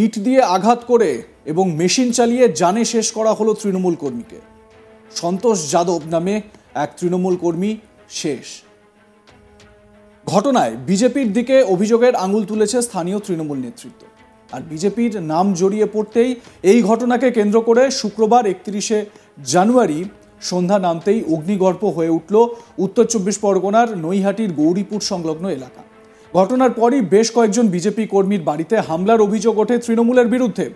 ইট দিয়ে আঘাত করে এবং মেশিন চালিয়ে জানে শেষ করা হলো তৃণমূল কর্মীকে। সন্তোষ যাদব নামে এক তৃণমূল কর্মী শেষ। ঘটনায় বিজেপির দিকে অভিযোগের আঙুল তুলেছে স্থানীয় তৃণমূল নেতৃত্ব। আর বিজেপির নাম জড়িয়ে পড়তেই এই ঘটনাকে কেন্দ্র করে শুক্রবার 31শে জানুয়ারি সন্ধ্যা নামতেই অগ্নিগর্ভ হয়ে উঠল উত্তর 24 পরগনার নৈহাটির গৌরীপুর সংলগ্ন এলাকা। ঘটনার পরই বেশ কয়েকজন বিজেপি কর্মীর বাড়িতে হামলার অভিযোগ ওঠে তৃণমূলের বিরুদ্ধে।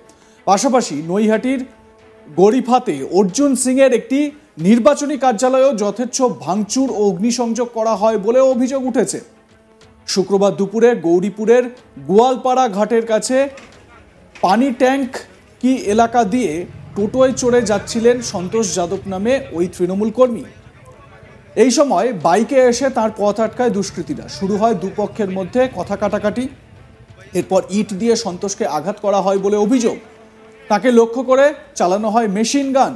পাশাপাশি নৈহাটির গরিফাতে অর্জুন সিংয়ের একটি নির্বাচনী কার্যালয়েও যথেচ্ছ ভাঙচুর ও অগ্নিসংযোগ করা হয় বলেও অভিযোগ উঠেছে। শুক্রবার দুপুরে গৌরীপুরের গোয়ালপাড়া ঘাটের কাছে পানি ট্যাঙ্ক কি এলাকা দিয়ে টোটোয় চড়ে যাচ্ছিলেন সন্তোষ যাদব নামে ওই তৃণমূল কর্মী। এই সময় বাইকে এসে তার পথ আটকায় দুষ্কৃতীরা। শুরু হয় দুপক্ষের মধ্যে কথা কাটাকাটি। এরপর ইট দিয়ে সন্তোষকে আঘাত করা হয় বলে অভিযোগ। তাকে লক্ষ্য করে চালানো হয় মেশিন গান।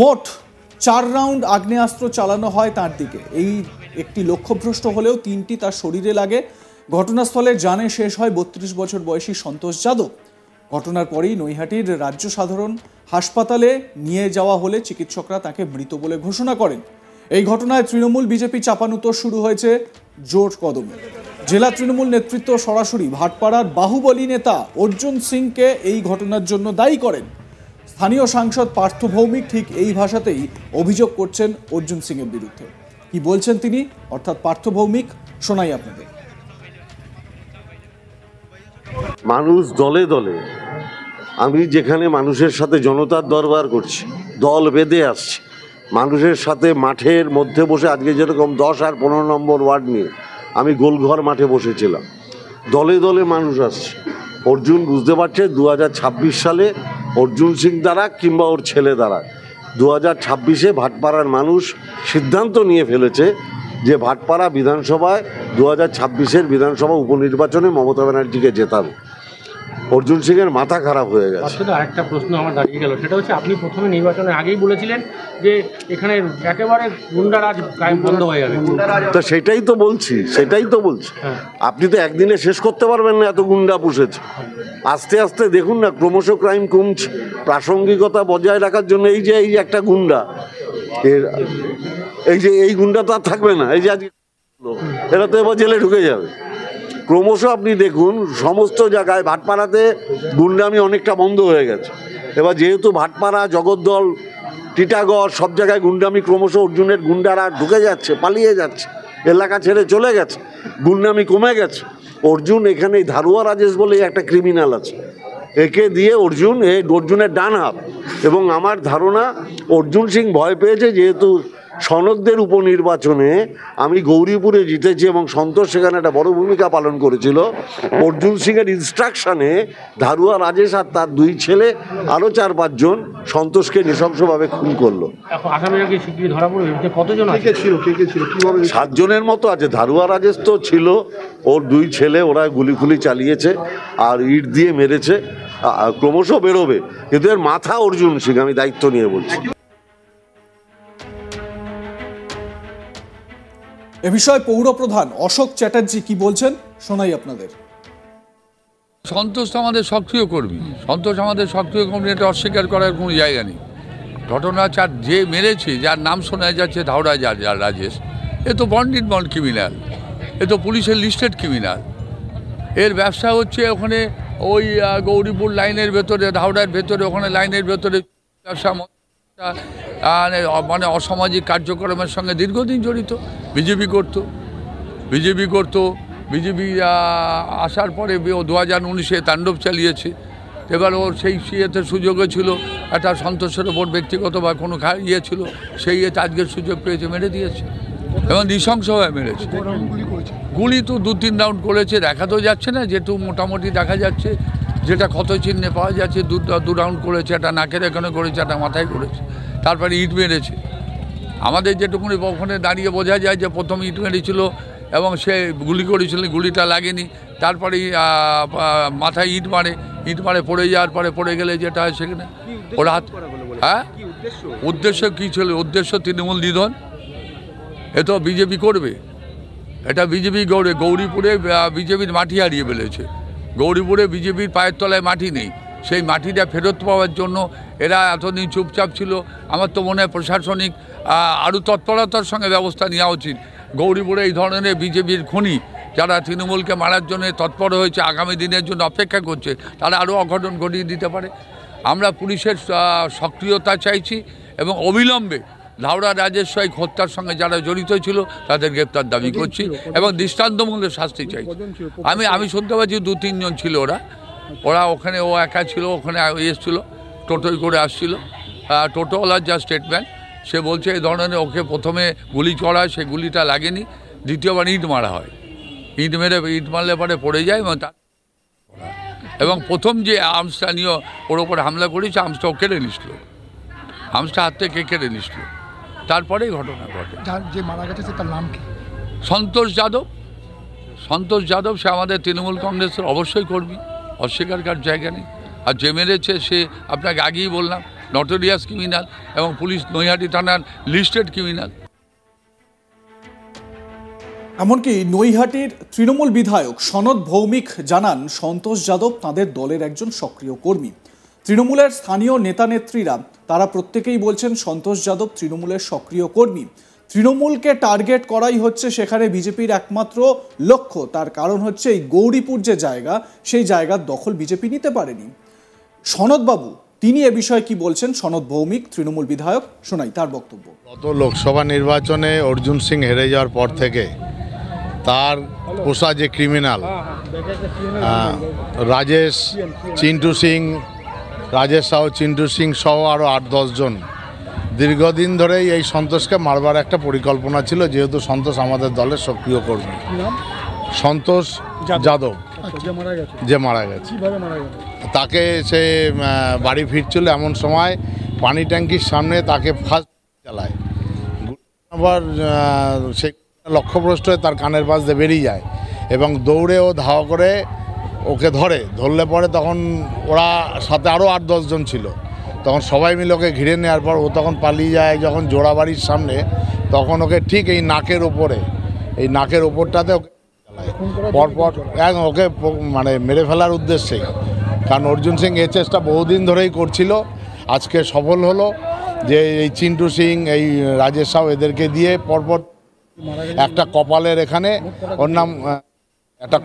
মোট 4 রাউন্ড আগ্নেয়াস্ত্র চালানো হয় তার দিকে। এই একটি লক্ষ্যভ্রষ্ট হলেও 3টি তার শরীরে লাগে। ঘটনাস্থলে জানে শেষ হয় 32 বছর বয়সী সন্তোষ যাদব। ঘটনার পরেই নৈহাটির রাজ্য সাধারণ হাসপাতালে নিয়ে যাওয়া হলে চিকিৎসকরা তাকে মৃত বলে ঘোষণা করেন। এই ঘটনায় তৃণমূল বিজেপি চাপানুতোর শুরু হয়েছে জোর কদমে। জেলা তৃণমূল নেতৃত্ব সরাসরি ভাটপাড়ার বাহুবলী নেতা অর্জুন সিংকে এই ঘটনার জন্য দায়ী করেন। স্থানীয় সাংসদ পার্থ ভৌমিক ঠিক এই ভাষাতেই অভিযোগ করছেন অর্জুন সিংয়ের বিরুদ্ধে। কি বলছেন তিনি, অর্থাৎ পার্থ ভৌমিক, শোনাই আপনাদের। মানুষ দলে দলে, আমি যেখানে মানুষের সাথে জনতার দরবার করছি, দল বেঁধে আসছি মানুষের সাথে, মাঠের মধ্যে বসে, আজকে যেরকম 10 আর 15 নম্বর ওয়ার্ড নিয়ে আমি গোলঘর মাঠে বসেছিলাম, দলে দলে মানুষ আসছে। অর্জুন বুঝতে পারছে 2026 সালে অর্জুন সিং দ্বারা কিংবা ওর ছেলে দ্বারা 2026-এ ভাটপাড়ার মানুষ সিদ্ধান্ত নিয়ে ফেলেছে যে ভাটপাড়া বিধানসভায় 2026-এর বিধানসভা উপনির্বাচনে মমতা ব্যানার্জিকে জেতাবে। অর্জুন সিংয়ের মাথা খারাপ হয়ে গেছে। আরেকটা প্রশ্ন আমার দাঁড়িয়ে গেল, সেটা হচ্ছে আপনি প্রথমে নির্বাচনের আগেই বলেছিলেন যে এখানে একেবারে গুন্ডারাজ বন্ধ হয়ে যাবে। তা সেটাই তো বলছি। আপনি তো একদিনে শেষ করতে পারবেন না, এত গুন্ডা পুষেছে। আস্তে আস্তে দেখুন না, ক্রমশ ক্রাইম কমছে। প্রাসঙ্গিকতা বজায় রাখার জন্য এই যে একটা গুন্ডা, এই গুন্ডা তো আর থাকবে না। এই যে আজকে এরা তো এবার জেলে ঢুকে যাবে। ক্রমশ আপনি দেখুন সমস্ত জায়গায় ভাটপাড়াতে গুন্ডামি অনেকটা বন্ধ হয়ে গেছে। এবার যেহেতু ভাটপাড়া, জগদ্দল, টিটাগড় সব জায়গায় গুন্ডামি, ক্রমশ অর্জুনের গুন্ডারা ঢুকে যাচ্ছে, পালিয়ে যাচ্ছে, এলাকা ছেড়ে চলে গেছে, গুন্ডামি কমে গেছে। অর্জুন এখানে ধারুয়া রাজেশ বলে একটা ক্রিমিনাল আছে, একে দিয়ে অর্জুনের ডান হাত। এবং আমার ধারণা অর্জুন সিং ভয় পেয়েছে, যেহেতু সনদদের উপনির্বাচনে আমি গৌরীপুরে জিতেছি এবং সন্তোষ সেখানে একটা বড় ভূমিকা পালন করেছিল। অর্জুন সিংয়ের ইনস্ট্রাকশনে ধারুয়া রাজেশ আর তার 2 ছেলে আরও 4-5 জন সন্তোষকে নৃশংসভাবে খুন করলো। 7 জনের মতো আছে। ধারুয়া রাজেশ তো ছিল, ওর 2 ছেলে, ওরা গুলি চালিয়েছে আর ইট দিয়ে মেরেছে। ক্রমশ বেরোবে, কিন্তু এর মাথা অর্জুন সিং, আমি দায়িত্ব নিয়ে বলছি। এ বিষয়ে পৌরপ্রধান অশোক চ্যাটার্জি কি বলছেন, শোনাই আপনাদের। সন্তোষ আমাদের সক্রিয় কর্মী, এটা অস্বীকার করার কোনো জায়গা নেই। ঘটনা হচ্ছে, আর যে মেরেছে, যার নাম শোনা যাচ্ছে ধাওড়া রাজেশ, এ তো বন্ড ক্রিমিনাল, এ তো পুলিশের লিস্টেড ক্রিমিনাল। এর ব্যবসা হচ্ছে ওখানে ওই গৌরীপুর লাইনের ভেতরে, ধাওড়ার ভেতরে, ওখানে লাইনের ভেতরে ব্যবসা, মানে অসামাজিক কার্যক্রমের সঙ্গে দীর্ঘদিন জড়িত। বিজেপি করতো। বিজেপি আসার পরে ও 2019-এ তাণ্ডব চালিয়েছে। এবার ওর সেই ইয়েতে সুযোগও ছিল, একটা সন্তোষের ওপর ব্যক্তিগত বা কোনো ছিল, সেই ইয়েতে আজকের সুযোগ পেয়েছে, মেরে দিয়েছে এবং নৃশংসভাবে মেরেছে। গুলি তো 2-3 রাউন্ড করেছে, দেখা তো যাচ্ছে না, যেটু মোটামুটি দেখা যাচ্ছে, যেটা ক্ষত চিহ্নে পাওয়া যাচ্ছে, 2 রাউন্ড করেছে, একটা নাকের এখানে করেছে, একটা মাথায় করেছে, তারপরে ইট মেরেছে। আমাদের যেটুকুনি ওখানে দাঁড়িয়ে বোঝা যায় যে প্রথম ইট মেরেছিল এবং সে গুলি করেছিল, গুলিটা লাগেনি। তারপরে মাথায় ইট মারে পড়ে যাওয়ার পরে, পড়ে গেলে যেটা হয় সেখানে ওর হাত। হ্যাঁ, উদ্দেশ্য কী ছিল? উদ্দেশ্য তৃণমূল নিধন। এ তো বিজেপি করবে, এটা বিজেপি গৌরীপুরে বিজেপির মাটি হারিয়ে ফেলেছে। গৌরীপুরে বিজেপির পায়ের তলায় মাটি নেই, সেই মাটিটা ফেরত পাওয়ার জন্য এরা এতদিন চুপচাপ ছিল। আমার তো মনে হয় প্রশাসনিক আরও তৎপরতার সঙ্গে ব্যবস্থা নেওয়া উচিত। গৌরীপুরে এই ধরনের বিজেপির খুনি যারা তৃণমূলকে মারার জন্য তৎপর হয়েছে, আগামী দিনের জন্য অপেক্ষা করছে, তারা আরও অঘটন ঘটিয়ে দিতে পারে। আমরা পুলিশের সক্রিয়তা চাইছি এবং অবিলম্বে লাউড়া রাজেশ্বরী হত্যার সঙ্গে যারা জড়িত ছিল তাদের গ্রেপ্তার দাবি করছি এবং দৃষ্টান্তমূলক শাস্তি চাইছি। আমি শুনতে পাচ্ছি 2-3 জন ছিল ওরা ওখানে, ও একা ছিল ওখানে, এসেছিল টোটোয় করে আসছিল। টোটোওয়ালার যা স্টেটমেন্ট, সে বলছে এই ধরনের ওকে প্রথমে গুলি করা হয়, সেই গুলিটা লাগেনি, দ্বিতীয়বার ইট মারা হয়, ইট মারলে পরে পড়ে যায় এবং প্রথম যে আর্মসটা নিয়ে ওর ওপরে হামলা করেছে আর্মসটা ও কেড়ে নিছিল, আর্মসটা হাত থেকে কেড়ে নিছিল। তারপরেই ঘটনা ঘটে। যে মারা গেছে তার নাম কি? সন্তোষ যাদব। সে আমাদের তৃণমূল কংগ্রেসের অবশ্যই কর্মী, অস্বীকার করার জায়গা নেই। আর যে মেরেছে সে আপনাকে আগেই বললাম নটোরিয়াস ক্রিমিনাল এবং পুলিশ নৈহাটি থানার লিস্টেড ক্রিমিনাল। এমনকি নৈহাটির তৃণমূল বিধায়ক সনদ ভৌমিক জানান সন্তোষ যাদব তাঁদের দলের একজন সক্রিয় কর্মী। তৃণমূলের স্থানীয় নেতা নেত্রীরা তারা প্রত্যেকেই বলছেন সন্তোষ যাদব তৃণমূলের সক্রিয় কর্মী। তৃণমূলকে টার্গেট করাই হচ্ছে সেখানে বিজেপির একমাত্র লক্ষ্য। তার কারণ হচ্ছে এই গৌরীপুর যে জায়গা, সেই জায়গার দখল বিজেপি নিতে পারেনি। সনদবাবু তিনি এ বিষয়ে কি বলছেন? সনদ ভৌমিক তৃণমূল বিধায়ক, শোনাই তার বক্তব্য। গত লোকসভা নির্বাচনে অর্জুন সিং হেরে যাওয়ার পর থেকে তার পোষা যে ক্রিমিনাল রাজেশ সাহ, চিন্টু সিং সহ আরও 8-10 জন দীর্ঘদিন ধরেই এই সন্তোষকে মারবার একটা পরিকল্পনা ছিল, যেহেতু সন্তোষ আমাদের দলের সক্রিয় কর্মী। সন্তোষ যাদব যে মারা গেছে, তাকে সে বাড়ি ফিরছিল, এমন সময় পানি ট্যাঙ্কির সামনে তাকে ফার্স্ট চালায়, আবার সে লক্ষ্যভ্রষ্ট হয়ে তার কানের পাশ দিয়ে বেরিয়ে যায় এবং দৌড়ে ও ধাওয়া করে ওকে ধরলে পরে তখন ওরা সাথে আরও 8-10 জন ছিল, তখন সবাই মিলে ওকে ঘিরে নেওয়ার পর ও তখন পালিয়ে যায়। যখন জোড়াবাড়ির সামনে তখন ওকে ঠিক এই নাকের ওপরটাতে ওকে চালায় পরপর ওকে মানে মেরে ফেলার উদ্দেশ্যেই। কারণ অর্জুন সিং এই চেষ্টা বহুদিন ধরেই করছিল, আজকে সফল হলো যে এই চিন্টু সিং, এই রাজেশ সাহ এদেরকে দিয়ে পরপর একটা কপালের এখানে, ওর নাম একটা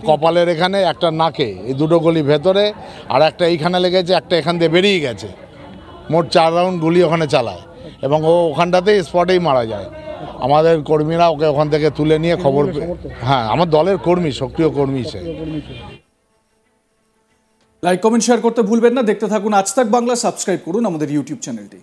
কপালের এখানে, একটা নাকে, এই দুটো গলি ভেতরে, আর একটা এইখানে লেগেছে, একটা এখান দিয়ে বেরিয়ে গেছে। মোট 4 রাউন্ড গুলি ওখানে চালায় এবং ও ওখানটাতেই স্পটেই মারা যায়। আমাদের কর্মীরা ওকে ওখান থেকে তুলে নিয়ে খবর, হ্যাঁ আমার দলের কর্মী, সক্রিয় কর্মী সে। লাইক কমেন্ট শেয়ার করতে ভুলবেন না। দেখতে থাকুন আজ তাক বাংলা, সাবস্ক্রাইব করুন আমাদের ইউটিউব চ্যানেলটি।